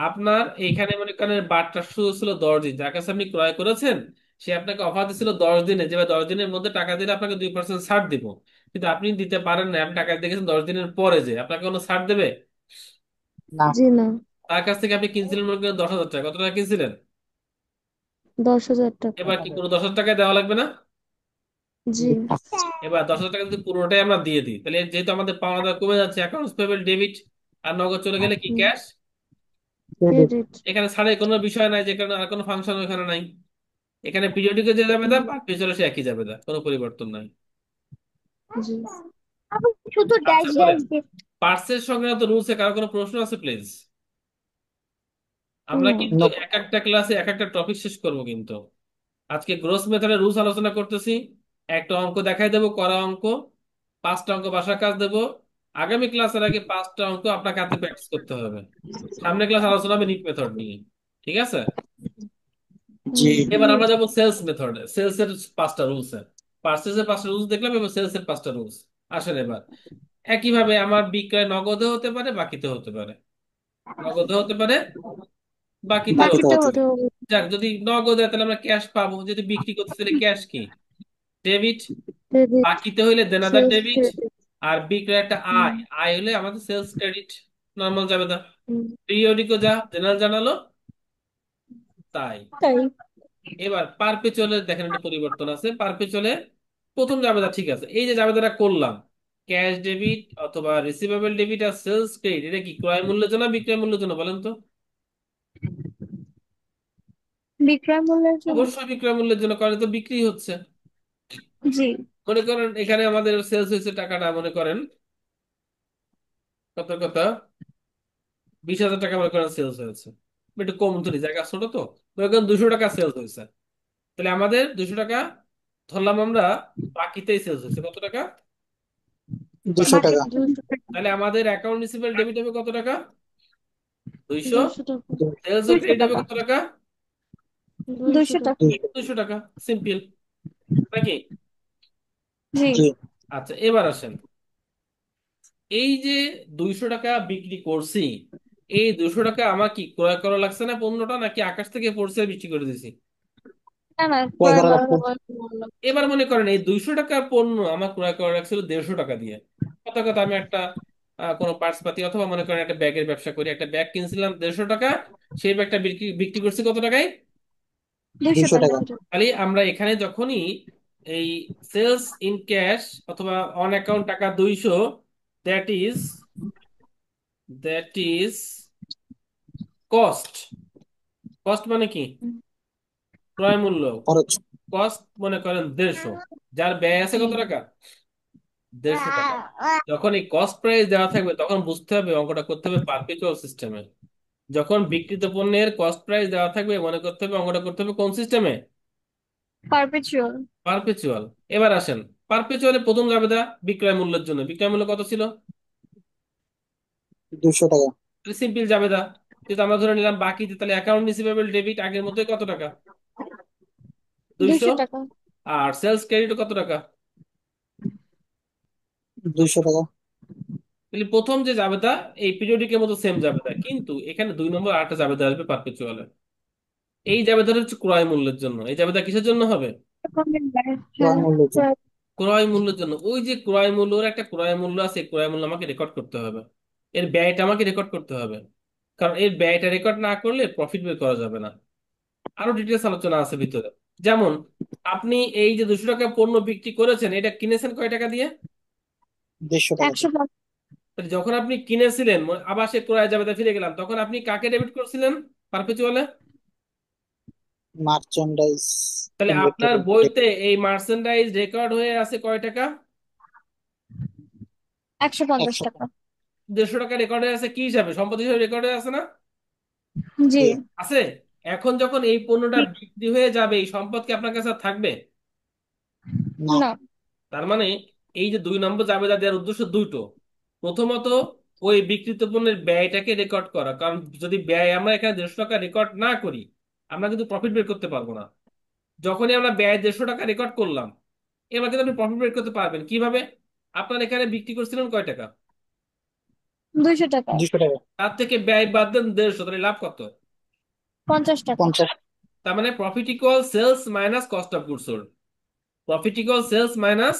আপনার এইখানে মনে করেন বারটা শুরু ছিল 10 দিন, যার কাছে আপনি ক্রয় করেছেন সে আপনাকে অফার দিছিল 10 দিনে, যে 10 দিনের মধ্যে টাকা দিলে আপনাকে 2% ছাড় দিব, কিন্তু আপনি দিতে পারেন না, আপনি টাকা দেখেছেন 10 দিনের পরে, যে আপনাকে কোনো ছাড় দেবে? না। জি না। তার কাছ থেকে আপনি কিনছিলেন মনে করেন 10,000 টাকা, কত টাকা কিনছিলেন? 10,000 টাকা। এবার কি পুরো 10,000 টাকায় দেওয়া লাগবে না? জি। এবার 10,000 টাকা যদি পুরোটাই আমরা দিয়ে দিই, তাহলে যেহেতু আমাদের পাওনা দাওয়া কমে যাচ্ছে, অ্যাকাউন্টস পেয়েবল ডেবিট, আর নগদ চলে গেলে কি ক্যাশ। ক্রেডিট। এখানে ছাড়ের কোনো বিষয় নাই, যে কারণে আর কোনো ফাংশন এখানে নাই। এখানে পিরিয়ডিকে যে যাবে দা আর পেছনে সে একই যাবে দা, কোনো পরিবর্তন নাই। জি। শুধু আচ্ছা ড্যাশ বলেন, ড্যাশ দিয়ে। পার্সেল সংক্রান্ত রুলসে কারো কোনো প্রশ্ন আছে প্লিজ? আমরা হুম। কিন্তু এক একটা ক্লাসে এক একটা টপিক শেষ করব কিন্তু। আজকে গ্রোস মেথডের রুলস আলোচনা করতেছি, একটা অঙ্ক দেখাই দেবো করা অঙ্ক, 5টা অঙ্ক বাসার কাজ দেবো। আগামী ক্লাসের আগে 5টা অঙ্ক আপনাকে হাতে প্র্যাকটিস করতে হবে। সামনে ক্লাস আলোচনা হবে নিট মেথড নিয়ে। ঠিক আছে? জি। এবার আমরা যাবো সেলস মেথডে, সেলস এর 5টা রুলস। পার্সেসের 5টা রুলস দেখলাম, এবার সেলস এর 5টা রুলস। আসেন এবার, একইভাবে আমার বিক্রয় নগদে হতে পারে, বাকিতে হতে পারে। নগদে হতে পারে, বাকিতে হতে বাকিতে পারে। হতে হবে। যাক, যদি নগদে হয় তাহলে আমরা ক্যাশ পাবো, যদি বিক্রি করতে তাহলে ক্যাশ কি? ডেবিট। ক্রেডিট। বাকিতে হইলে দেনাদার সেলস ডেবিট। ক্রেডিট। আর বিক্রয় একটা আয়, আয় হলে আমাদের সেলস ক্রেডিট, নর্মাল যাবে না। হুম। পিরিয়ডিকও যা জেনারেল জানালো তাই। তাই। এবার পারপেচুয়ালের দেখেন একটা পরিবর্তন আছে। পারপেচুয়ালে প্রথম জাবেদা ঠিক আছে, এই যে জাবেদাটা করলাম, ক্যাশ ডেবিট অথবা রিসিভেবল ডেবিট আর সেলস ক্রেডিট, এটা কি ক্রয় মূল্যের জন্য বিক্রয় মূল্যের জন্য বলেন তো? বিক্রয় মূল্যের জন্য। অবশ্যই বিক্রয় মূল্যের জন্য, কারণ এ তো বিক্রি হচ্ছে। জি। মনে করেন এখানে আমাদের সেলস হয়েছে টাকাটা, মনে করেন কত কত, 20,000 টাকা মনে করেন সেলস হয়েছে। আমি একটু কম ধরি, জায়গা ছোট তো। মনে করেন 200 টাকা সেলস হয়েছে, তাহলে আমাদের 200 টাকা ধরলাম আমরা, বাকিতেই সেলস হয়েছে কত টাকা? বাকি ৳200। 200 টাকা। তাহলে আমাদের অ্যাকাউন্ট রিসিভেবল ডেবিট হবে কত টাকা? 200। 200 টাকা। সেলস ও 200 ক্রেডিট হবে টাকা। কত টাকা? 200 টাকা। 200 টাকা। সিম্পল নাকি? জি। জি। আচ্ছা, এবার আসেন, এই যে 200 টাকা বিক্রি করছি, এই 200 টাকা আমার কি ক্রয় করা লাগছে না পণ্যটা, নাকি আকাশ থেকে পড়ছে আর বিক্রি করে দিছি? না না, ক্রয় ক্রয় করা করা লাগবে। মূল্য। এবার মনে করেন এই 200 টাকার পণ্য আমার ক্রয় করা লাগছিল 150 টাকা দিয়ে। কথা কথা আমি একটা কোনো পার্টস পাতি অথবা মনে করেন একটা ব্যাগের ব্যবসা করি, একটা ব্যাগ কিনছিলাম 150 টাকা, সেই ব্যাগটা বিক্রি বিক্রি করছি কত টাকায়? 200 200 টাকা। টাকা। তাহলে আমরা এখানে যখনই এই সেলস ইন ক্যাশ অথবা অন অ্যাকাউন্ট টাকা 200, that is that is cost. Cost মানে কি? ক্রয় মূল্য। খরচ। কস্ট মনে করেন 150, যার ব্যয় আছে কত টাকা? 150 টাকা। যখন এই কস্ট প্রাইস দেওয়া থাকবে তখন বুঝতে হবে, অঙ্কটা করতে হবে পারপেচুয়াল সিস্টেমে। যখন বিক্রিত পণ্যের কস্ট প্রাইস দেওয়া থাকবে মনে করতে হবে, অঙ্কটা করতে হবে কোন সিস্টেমে? পারপেচুয়াল। পারপেচুয়াল। এবার আসেন, পারপেচুয়ালের প্রথম জাবেদা বিক্রয় মূল্যের জন্য, বিক্রয় মূল্য কত ছিল? 200 টাকা। সিম্পল জাবেদা। যেহেতু আমরা ধরে নিলাম বাকিতে, তাহলে অ্যাকাউন্ট রিসিভেবল ডেবিট আগের মতোই কত টাকা? 200। 200 টাকা। আর সেলস ক্রেডিট কত টাকা? 200 টাকা। তাহলে প্রথম যে জাবেদা এই পিরিয়ডিকের মতো সেম জাবেদা, কিন্তু এখানে 2 নম্বর আরেকটা জাবেদা আসবে পারপেচুয়ালে। এই জাবেদাটা হচ্ছে ক্রয় মূল্যের জন্য। এই জাবেদা কিসের জন্য হবে? ক্রয় হ্যাঁ। মূল্যের জন্য। ক্রয় মূল্যের জন্য। ওই যে ক্রয় মূল্য, ওর একটা ক্রয় মূল্য আছে, এই ক্রয় মূল্য আমাকে রেকর্ড করতে হবে। এর ব্যয়টা আমাকে রেকর্ড করতে হবে, কারণ এর ব্যয়টা রেকর্ড না করলে প্রফিট বের করা যাবে না। আরো ডিটেলস আলোচনা আছে ভিতরে। যেমন আপনি এই যে 200 টাকা পণ্য বিক্রি করেছেন, এটা কিনেছেন কয় টাকা দিয়ে? 150 টাকা। 150। তাহলে যখন আপনি কিনেছিলেন, আবার সে ক্রয় জাবেদা ফিরে গেলাম, তখন আপনি কাকে ডেবিট করছিলেন পারপেচুয়ালে? মার্চেন্ডাইজ তাহলে আপনার ইনভেন্টরি। বইতে এই মার্চেন্ডাইজ রেকর্ড হয়ে আছে কয় টাকা? 150 100 টাকা। টাকা। 150 টাকা রেকর্ড হয়ে আছে কি হিসাবে? সম্পদ হিসাবে রেকর্ড হয়ে আছে না? জি। জি। আছে। এখন যখন এই পণ্যটা বিক্রি হয়ে যাবে, এই সম্পদ কি আপনার কাছে আর থাকবে? না। না। তার মানে এই যে 2 নম্বর জাবেদা দেওয়ার উদ্দেশ্য দুটো। প্রথমত, ওই বিক্রিত পণ্যের ব্যয়টাকে রেকর্ড করা, কারণ যদি ব্যয় আমরা এখানে 150 টাকা রেকর্ড না করি, আমরা কিন্তু প্রফিট বের করতে পারবো না। যখনই আমরা ব্যয় 150 টাকা রেকর্ড করলাম, এবার কিন্তু আপনি প্রফিট বের করতে পারবেন কিভাবে? আপনার এখানে বিক্রি করছিলেন কয় টাকা? 200 টাকা। 200 টাকা। তার থেকে ব্যয় বাদ দেন 150, তাহলে লাভ কত? 50 টাকা। 50। তার মানে profit equal sales minus cost of goods sold. Profit equal sales minus.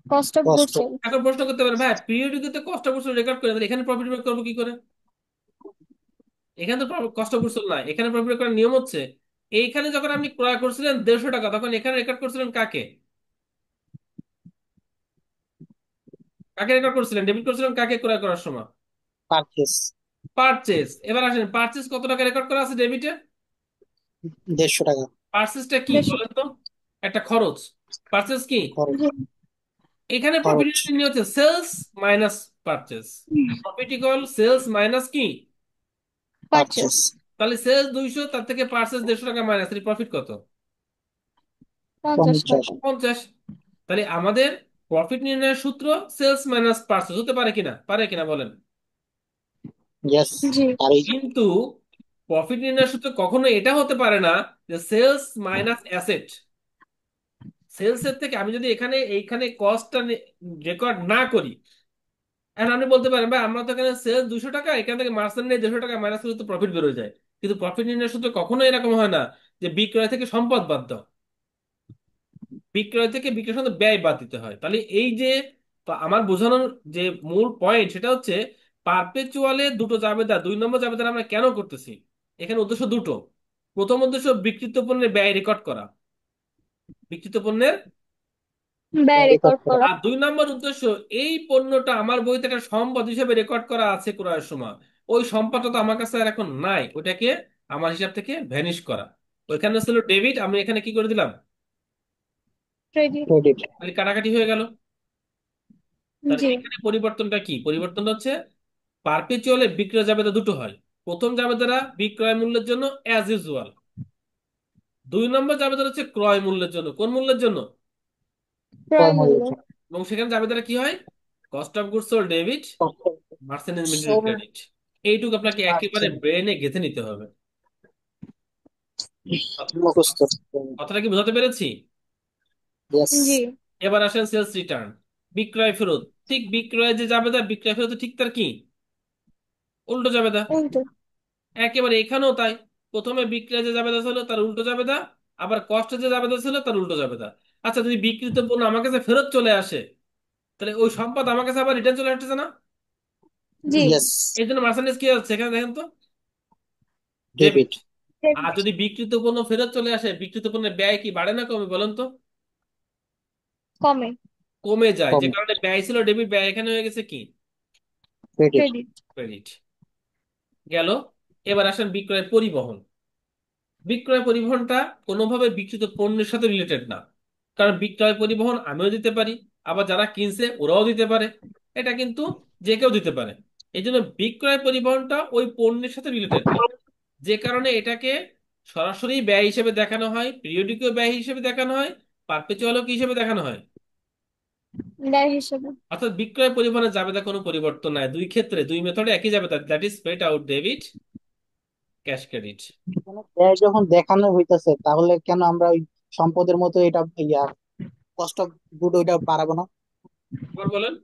Cost of cost. Goods. এখন প্রশ্ন করতে পারেন, ভাই পিরিয়ডিকে কস্ট অফ গুডস রেকর্ড করে তাহলে এখানে প্রফিট বের করবো কি করে? এখানে তো কস্ট অফ গুডস নাই, এখানে প্রফিট বের করার নিয়ম হচ্ছে, এইখানে যখন আপনি ক্রয় করছিলেন 150 টাকা, তখন এখানে রেকর্ড করছিলেন কাকে? কাকে রেকর্ড করছিলেন, ডেবিট করছিলেন কাকে ক্রয় করার সময়? পারচেস। পারচেস। এবার আসেন, পারচেস কত টাকা রেকর্ড করা আছে ডেবিটে? 150 টাকা। পারচেসটা কি 150। বলেন তো? একটা খরচ। পারচেস কি? খরচ। জি। এখানে প্রফিট খরচ। নিয়ে হচ্ছে sales minus purchase. Profit equal sales minus কি? পারচেস। পারচেস। তাহলে সেলস 200, তার থেকে পার্সেস 150 টাকা মাইনাস, তাহলে প্রফিট কত? 50 টাকা। 50। 50। তাহলে আমাদের প্রফিট নির্ণয়ের সূত্র সেলস মাইনাস পার্সেস হতে পারে কিনা? পারে কিনা বলেন? ইয়েস। জি। পারে। কিন্তু প্রফিট নির্ণয়ের সূত্র কখনো এটা হতে পারে না যে সেলস মাইনাস অ্যাসেট। সেলস এর থেকে আমি যদি এখানে এইখানে কস্টটা রেকর্ড না করি, এখন আপনি বলতে পারেন ভাই আমরা তো এখানে সেলস 200 টাকা, এখান থেকে মার্সেন্ট নিয়ে 200 টাকা মাইনাস করলে তো প্রফিট বেরোয় যায়। কিন্তু প্রফিট নির্ণয়ের সূত্রে কখনো এরকম হয় না যে বিক্রয় থেকে সম্পদ বাদ দাও। বিক্রয় থেকে বিক্রয় সঙ্গে ব্যয় বাদ দিতে হয়। তাহলে এই যে আমার বোঝানোর যে মূল পয়েন্ট সেটা হচ্ছে, পারপেচুয়ালে দুটো জাবেদা, 2 নম্বর জাবেদা আমরা কেন করতেছি? এখানে উদ্দেশ্য দুটো। প্রথম উদ্দেশ্য বিক্রিত পণ্যের ব্যয় রেকর্ড করা। বিক্রিত পণ্যের ব্যয় রেকর্ড রেকর্ড করা। করা। আর 2 নম্বর উদ্দেশ্য, এই পণ্যটা আমার বইতে একটা সম্পদ হিসেবে রেকর্ড করা আছে ক্রয়ের সময়, ওই সম্পদটা তো আমার কাছে আর এখন নাই, ওটাকে আমার হিসাব থেকে ভ্যানিশ করা। ওইখানে ছিল ডেবিট, আমি এখানে কি করে দিলাম, ক্রেডিট। ক্রেডিট। তাহলে কাটাকাটি হয়ে গেল। তাহলে জি। এখানে পরিবর্তনটা কি, পরিবর্তন হচ্ছে পারপেচুয়ালে বিক্রয় জাবেদা দুটো হয়। প্রথম জাবেদাটা বিক্রয় মূল্যের জন্য অ্যাজ ইউজুয়াল, 2 নম্বর জাবেদা হচ্ছে ক্রয় মূল্যের জন্য। কোন মূল্যের জন্য? ক্রয় ক্রয় মূল্য। মূল্যের জন্য। এবং সেখানে জাবেদাটা কি হয়, cost of goods sold debit, merchant inventory sole. Credit. এইটুকু আপনাকে একেবারে আচ্ছা। ব্রেনে গেঁথে নিতে হবে। মুখস্থ। কথাটা কি বোঝাতে পেরেছি? ইয়েস। জি। এবার আসেন সেলস রিটার্ন, বিক্রয় ফেরত। ঠিক বিক্রয় যে জাবেদা, বিক্রয় ফেরত ঠিক তার কি উল্টো জাবেদা। উল্টো। একেবারে এখানেও তাই, প্রথমে বিক্রয় যে জাবেদা ছিল তার উল্টো জাবেদা, আবার কষ্ট যে জাবেদা ছিল তার উল্টো জাবেদা। আচ্ছা, যদি বিক্রিত পণ্য আমার কাছে ফেরত চলে আসে, তাহলে ওই সম্পদ আমার কাছে আবার রিটার্ন চলে আসতেছে না? জি। ইয়েস। এই জন্য মার্চেন্ডাইজ কি হচ্ছে এখানে দেখেন তো, ডেবিট। ডেবিট। আর ক্রেডিট। যদি বিক্রিত পণ্য ফেরত চলে আসে, বিক্রিত পণ্যের ব্যয় কি বাড়ে না কমে বলেন তো? কমে। কমে যায়, যে কম। কারণে ব্যয় ছিল ডেবিট, ব্যয় এখানে হয়ে গেছে কি ক্রেডিট। ক্রেডিট। ক্রেডিট। গেল। এবার আসেন বিক্রয় পরিবহন। বিক্রয় পরিবহনটা কোনোভাবে বিক্রিত পণ্যের সাথে রিলেটেড না, কারণ বিক্রয় পরিবহন আমিও দিতে পারি, আবার যারা কিনছে ওরাও দিতে পারে, এটা কিন্তু যে কেউ দিতে পারে। এই জন্য বিক্রয় পরিবহনটা ওই পণ্যের সাথে রিলেটেড না, যে কারণে এটাকে সরাসরি ব্যয় হিসেবে দেখানো হয়, পিরিয়ডিকও ব্যয় হিসেবে দেখানো হয়, পারপেচুয়ালও কি হিসেবে দেখানো হয়। ব্যয় হিসেবে। অর্থাৎ বিক্রয় পরিবহনের জাবেদা কোনো পরিবর্তন নাই, দুই ক্ষেত্রে দুই মেথডে একই জাবেদা, that is paid out debit, cash credit. মানে ব্যয় যখন দেখানো হইতাছে তাহলে কেন আমরা ওই সম্পদের মতো এটা কস্ট অফ গুড ওইটা বাড়াবো না? আবার বলেন।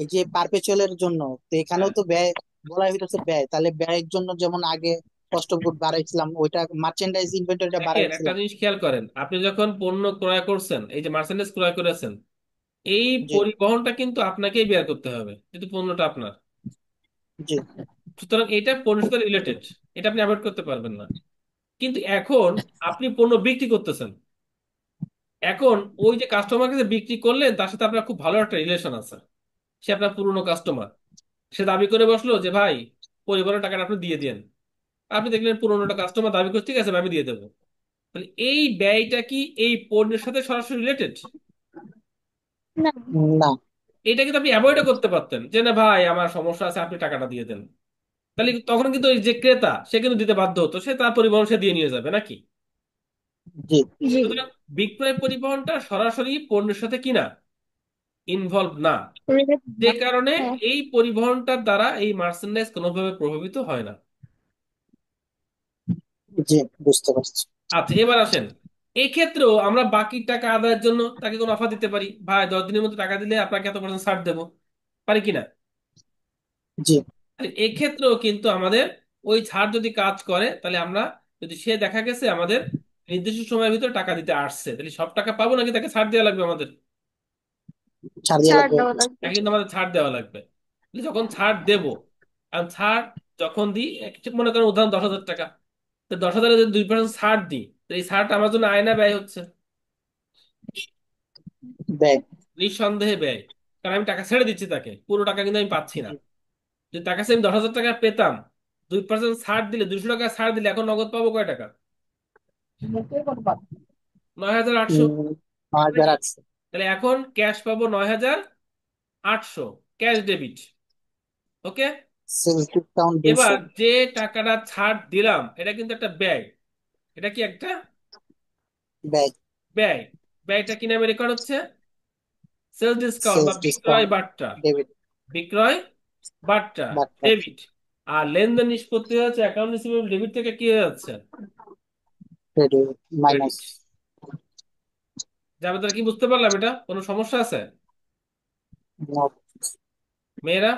এই যে পারপেচুয়ালের জন্য, তো এখানেও হ্যাঁ, তো ব্যয় বলা হইতেছে ব্যয়, তাহলে ব্যয়ের জন্য যেমন আগে কস্ট অফ গুড বাড়াইছিলাম, ওইটা মার্চেন্ডাইজ ইনভেন্টরিটা দেখেন একটা বাড়াইছিলাম। জিনিস খেয়াল করেন, আপনি যখন পণ্য ক্রয় করছেন, এই যে মার্চেন্ডাইজ ক্রয় করেছেন, এই জি। পরিবহনটা কিন্তু আপনাকেই বের করতে হবে, কিন্তু পণ্যটা আপনার। জি। সুতরাং এটা পণ্যের সাথে রিলেটেড, এটা আপনি অ্যাভয়েড করতে পারবেন না। কিন্তু এখন আপনি পণ্য বিক্রি করতেছেন, এখন ওই যে কাস্টমারকে যে বিক্রি করলেন তার সাথে আপনার খুব ভালো একটা রিলেশন আছে, সে আপনার পুরনো কাস্টমার। সে দাবি করে বসলো যে ভাই, পরিবারের টাকাটা আপনি দিয়ে দিন। আপনি দেখলেন পুরোনোটা কাস্টমার দাবি করছে, ঠিক আছে আমি দিয়ে দেবো। তাহলে এই ব্যয়টা কি এই পণ্যের সাথে সরাসরি রিলেটেড? না। না। এটা কিন্তু আপনি অ্যাভয়েডও করতে পারতেন, যে না ভাই আমার সমস্যা আছে আপনি টাকাটা দিয়ে দেন। তাহলে তখন কিন্তু ওই যে ক্রেতা সে কিন্তু দিতে বাধ্য হতো, সে তার পরিবহন সে দিয়ে নিয়ে যাবে নাকি। জি। জি। সুতরাং বিক্রয় পরিবহনটা সরাসরি পণ্যের সাথে কিনা ইনভলভ না, রিলেট যে না। কারণে হ্যাঁ। এই পরিবহনটার দ্বারা এই মার্চেন্ডাইজ কোনোভাবে প্রভাবিত হয় না। জি, বুঝতে পারছি। আচ্ছা, এবার আসেন, এই ক্ষেত্রেও আমরা বাকি টাকা আদায়ের জন্য তাকে কোনো অফার দিতে পারি, ভাই 10 দিনের মধ্যে টাকা দিলে আপনাকে এত% ছাড় দেবো, পারি কিনা? জি। তাহলে এক্ষেত্রেও কিন্তু আমাদের ওই ছাড় যদি কাজ করে, তাহলে আমরা, যদি সে দেখা গেছে আমাদের নির্দিষ্ট সময়ের ভিতরে টাকা দিতে আসছে, তাহলে সব টাকা পাবো নাকি তাকে ছাড় দেওয়া লাগবে আমাদের? ছাড় দেওয়া ছাড় লাগবে। দেওয়া লাগবে। তাকে কিন্তু আমাদের ছাড় দেওয়া লাগবে। তাহলে যখন ছাড় দেব, কারণ ছাড় যখন দিই, মনে করেন উদাহরণ 10,000 টাকা, তো 10,000 যদি 2% ছাড় দিই, তো এই ছাড়টা আমার জন্য আয়না ব্যয় হচ্ছে, ব্যয়। নিঃসন্দেহে ব্যয়। কারণ আমি টাকা ছেড়ে দিচ্ছি তাকে, পুরো টাকা কিন্তু আমি পাচ্ছি না। জি। যদি তার কাছে আমি 10,000 টাকা পেতাম, 2% ছাড় দিলে, 200 টাকা ছাড় দিলে এখন নগদ পাবো কয় টাকা? 9,800। উম, 9,800। তাহলে এখন ক্যাশ পাবো 9,800, ক্যাশ ডেবিট। ওকে। সেলস ডিসকাউন্ট এবার 200। যে টাকাটা ছাড় দিলাম এটা কিন্তু একটা ব্যয়, এটা কি একটা ব্যয়। ব্যয়। ব্যয়টা কি নামে রেকর্ড হচ্ছে? সেলস ডিসকাউন্ট বা সেলস বিক্রয় ডিসকাউন্ট বাট্টা। ডেবিট। বিক্রয় বাট্টা, বাট্টা। ডেবিট। আর লেনদেন নিষ্পত্তি হচ্ছে অ্যাকাউন্ট রিসিভেবল ডেবিট থেকে কি হয়ে যাচ্ছে, ক্রেডিট। মাইনাস। ক্রেডিট। যাবে, তারা কি বুঝতে পারলাম, এটা কোনো সমস্যা আছে মেয়েরা?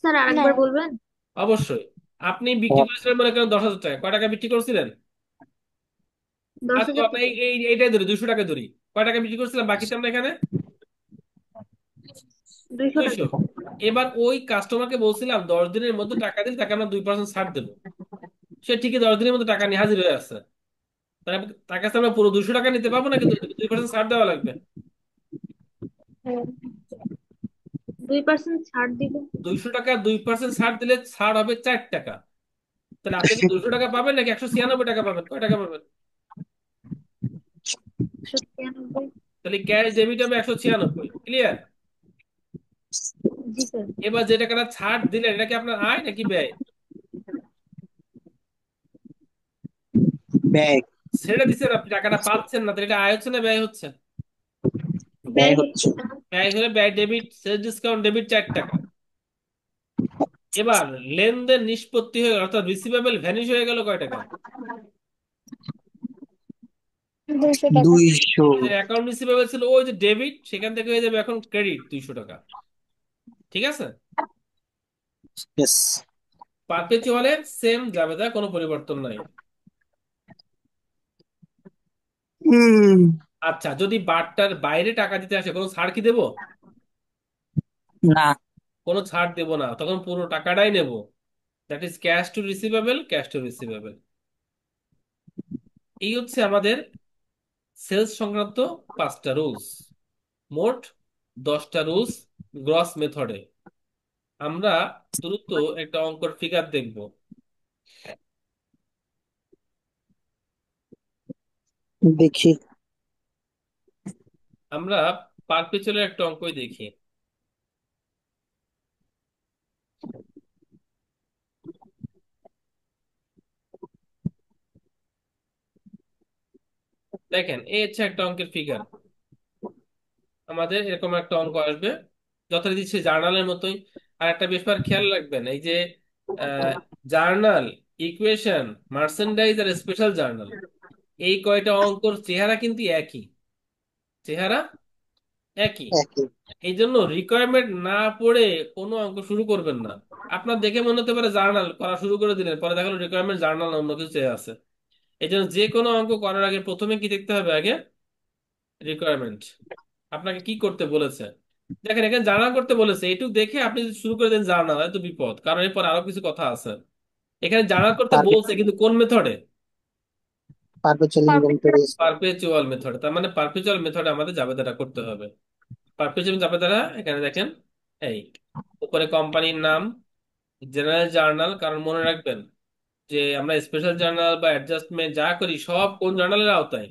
স্যার আরেকবার বলবেন? অবশ্যই। আপনি বিক্রি করেছিলেন মনে করেন 10,000 টাকা, কয় টাকা বিক্রি করছিলেন? দশ আচ্ছা হাজার আপনার টাকা এইটাই ধরি, 200 টাকা ধরি, কয় টাকা বিক্রি করছিলাম বাকিতে আমরা এখানে? 200 টাকা। 200। এবার ওই কাস্টমারকে বলছিলাম 10 দিনের মধ্যে টাকা দিলে তাকে আমরা 2% ছাড় দেবো, সে ঠিকই 10 দিনের মধ্যে টাকা নিয়ে হাজির হয়ে আসছে। তার তার কাছে আমরা পুরো 200 টাকা নিতে পারবো না, কিন্তু 2% ছাড় দেওয়া লাগবে। 2% ছাড় দিবেন? 200 টাকা 2% ছাড় দিলে ছাড় হবে 4 টাকা। তাহলে আপনি কি 200 টাকা পাবেন নাকি 196 টাকা পাবেন, কয় টাকা পাবেন? 196। তাহলে ক্যাশ ডেবিট হবে 196। ক্লিয়ার? জি স্যার। এবার যে টাকাটা ছাড় দিলেন এটা কি আপনার আয় নাকি ব্যয়? ব্যয়। ছেড়ে দিচ্ছেন, আপনি টাকাটা পাচ্ছেন না, তাহলে এটা আয় হচ্ছে না ব্যয় হচ্ছে? ব্যয় ব্যয় হচ্ছে। হচ্ছে। ব্যয় হলে ব্যয় ডেবিট, সেলস ডিসকাউন্ট ডেবিট 4 টাকা। এবার লেনদেন নিষ্পত্তি হয়ে গেল, অর্থাৎ রিসিভেবল ভ্যানিশ হয়ে গেল কয় টাকা? 200 টাকা। 200। আমাদের অ্যাকাউন্ট রিসিভেবল ছিল ওই যে ডেবিট, সেখান থেকে হয়ে যাবে এখন ক্রেডিট 200 টাকা। ঠিক আছে? ইয়েস। পারপেচুয়ালে সেম জাবেদা, কোনো পরিবর্তন নাই। হুম। আচ্ছা, যদি বারটার বাইরে টাকা দিতে আসে কোনো ছাড় কি দেবো? না। কোনো ছাড় দেবো না, তখন পুরো টাকাটাই নেব। That is cash to receivable, cash to receivable. এই হচ্ছে আমাদের সেলস সংক্রান্ত 5টা রুলস, মোট 10টা রুলস গ্রস মেথডে। আমরা দ্রুত একটা অঙ্কর ফিগার দেখব। দেখি। আমরা পারপেচুয়ালের একটা অঙ্কই দেখি। দেখেন, এই হচ্ছে একটা অঙ্কের ফিগার। আমাদের এরকম একটা অঙ্ক আসবে যথারীতি সে জার্নালের মতোই। আর একটা ব্যাপার খেয়াল রাখবেন, এই যে জার্নাল, ইকুয়েশন, মার্চেন্ডাইজ আর স্পেশাল জার্নাল, এই কয়টা অঙ্কর চেহারা কিন্তু একই। চেহারা একই। একই। এই জন্য রিকোয়ারমেন্ট না পড়ে কোনো অঙ্ক শুরু করবেন না। আপনার দেখে মনে হতে পারে জার্নাল করা শুরু করে দিলেন, পরে দেখলো রিকোয়ারমেন্ট জার্নাল অন্য কিছু চেয়ে আছে। এই জন্য যে কোনো অঙ্ক করার আগে প্রথমে কি দেখতে হবে? আগে রিকোয়ারমেন্ট। আপনাকে কি করতে বলেছে? দেখেন, এখানে জার্নাল করতে বলেছে, এইটুকু দেখে আপনি যদি শুরু করে দেন জার্নাল, তো বিপদ, কারণ এরপর আরো কিছু কথা আছে। এখানে জার্নাল করতে বলছে, কিন্তু কোন মেথডে? Perpetual inventory. পারপেচুয়াল মেথডে। তার মানে পারপেচুয়াল মেথডে আমাদের জাবেদাটা করতে হবে। পারপেচুয়াল জাবেদাটা এখানে দেখেন, এই উপরে কোম্পানির নাম, জেনারেল জার্নাল, কারণ মনে রাখবেন যে আমরা স্পেশাল জার্নাল বা অ্যাডজাস্টমেন্ট যা করি সব কোন জার্নালের আওতায়?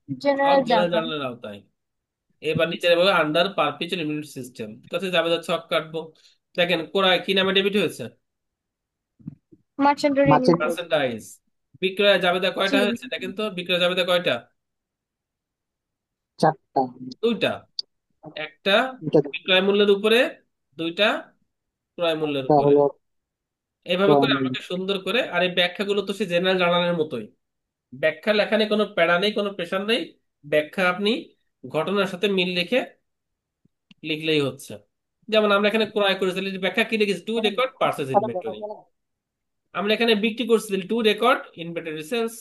সব জেনারেল জেনারেল জার্নাল। জার্নালের আওতায়। এবার নিচে বলবে আন্ডার পারপেচুয়াল ইমিউনিটি সিস্টেম, কাছে জাবেদা ছক কাটবো। দেখেন কোরায় কি নামে ডেবিট হয়েছে? মার্চেন্টারি মার্চেন্ট। লিমিটেড। পার্সেন্টাইজ। বিক্রয় জাবেদা জি। কয়টা হয়েছে দেখেন তো, বিক্রয় জাবেদা কয়টা? 4টা। দুইটা। একটা এটা বিক্রয় মূল্যের উপরে, দুইটা ক্রয় মূল্যের একটা উপরে। হলো এইভাবে করে ক্রম। আমাকে সুন্দর করে, আর এই ব্যাখ্যাগুলো তো সে জেনারেল জার্নালের মতোই। ব্যাখ্যা লেখা নেই, কোনো প্যারা নেই, কোনো প্রেশার নেই। ব্যাখ্যা আপনি ঘটনার সাথে মিল রেখে লিখলেই হচ্ছে। যেমন আমরা এখানে ক্রয় করেছিলি, ব্যাখ্যা কি লিখেছি? Two record purchase inventory. আমরা এখানে বিক্রি করছিলি, টু রেকর্ড ইনভেন্টরি সেলস।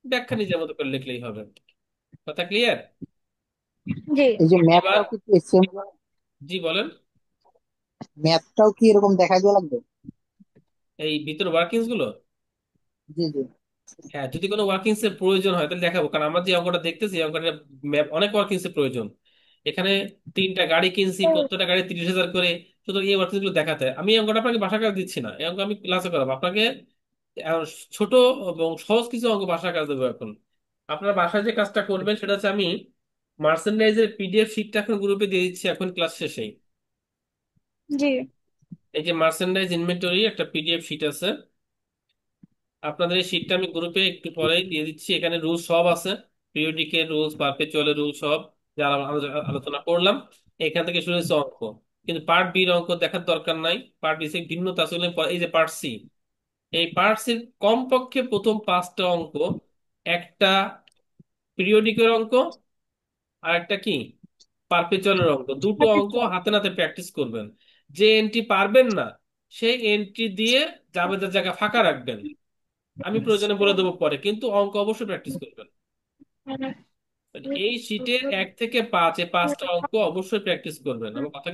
ব্যাখ্যা নিজের মতো করে লিখলেই হবে। কথা ক্লিয়ার? জি। এই যে এবার ম্যাথটাও কি সেম? জি বলেন। ম্যাথটাও কি এরকম দেখা দেওয়া লাগবে? এই ভিতর ওয়ার্কিংস গুলো, জি জি। হ্যাঁ, যদি কোনো ওয়ার্কিংস এর প্রয়োজন হয় তাহলে দেখাবো, কারণ আমরা যে অঙ্কটা দেখতেছি এই অঙ্কটা ম্যাপ অনেক ওয়ার্কিংস এর প্রয়োজন। এখানে 3টা গাড়ি কিনছি, প্রত্যেকটা গাড়ি 30,000 করে। সুতরাং এই ওয়ার্কিংস গুলো দেখাতে হয়। আমি এই অঙ্কটা আপনাকে বাসা কাজ দিচ্ছি না, এই অঙ্ক আমি ক্লাসে করাবো আপনাকে। ছোট এবং সহজ কিছু অঙ্ক বাসা কাজ দেবো এখন। আপনার বাসায় যে কাজটা করবেন সেটা হচ্ছে, আমি মার্চেন্ডাইজের পিডিএফ শিটটা এখন গ্রুপে দিয়ে দিচ্ছি এখন ক্লাস শেষেই। জি। এই যে মার্চেন্ডাইজ ইনভেন্টরি একটা পিডিএফ শিট আছে, আপনাদের এই শীটটা আমি গ্রুপে একটু পরেই দিয়ে দিচ্ছি। এখানে রুল সব আছে, পিরিয়ডিকের রুলস, পারপেচুয়ালের রুল সব যা আলোচনা করলাম। এখান থেকে শুরু হচ্ছে অঙ্ক, কিন্তু পার্ট বির অঙ্ক দেখার দরকার নাই। পার্ট বি এর ভিন্নতা আসলে এই যে পার্ট সি, এই পার্ট সির কমপক্ষে প্রথম 5টা অঙ্ক, একটা পিরিয়ডিকের অঙ্ক আর একটা কি পারপেচুয়ালের অঙ্ক, দুটো অঙ্ক হাতে নাতে প্র্যাকটিস করবেন। যে এন্ট্রি পারবেন না সেই এন্ট্রি দিয়ে জাবেদার জায়গা ফাঁকা রাখবেন। আমি প্রয়োজনে বলে দেবো পরে, কিন্তু অঙ্ক অবশ্যই প্র্যাকটিস করবেন। মানে এই শীটের 1 থেকে 5, এই 5টা অঙ্ক অবশ্যই প্র্যাকটিস করবেন। আমার কথা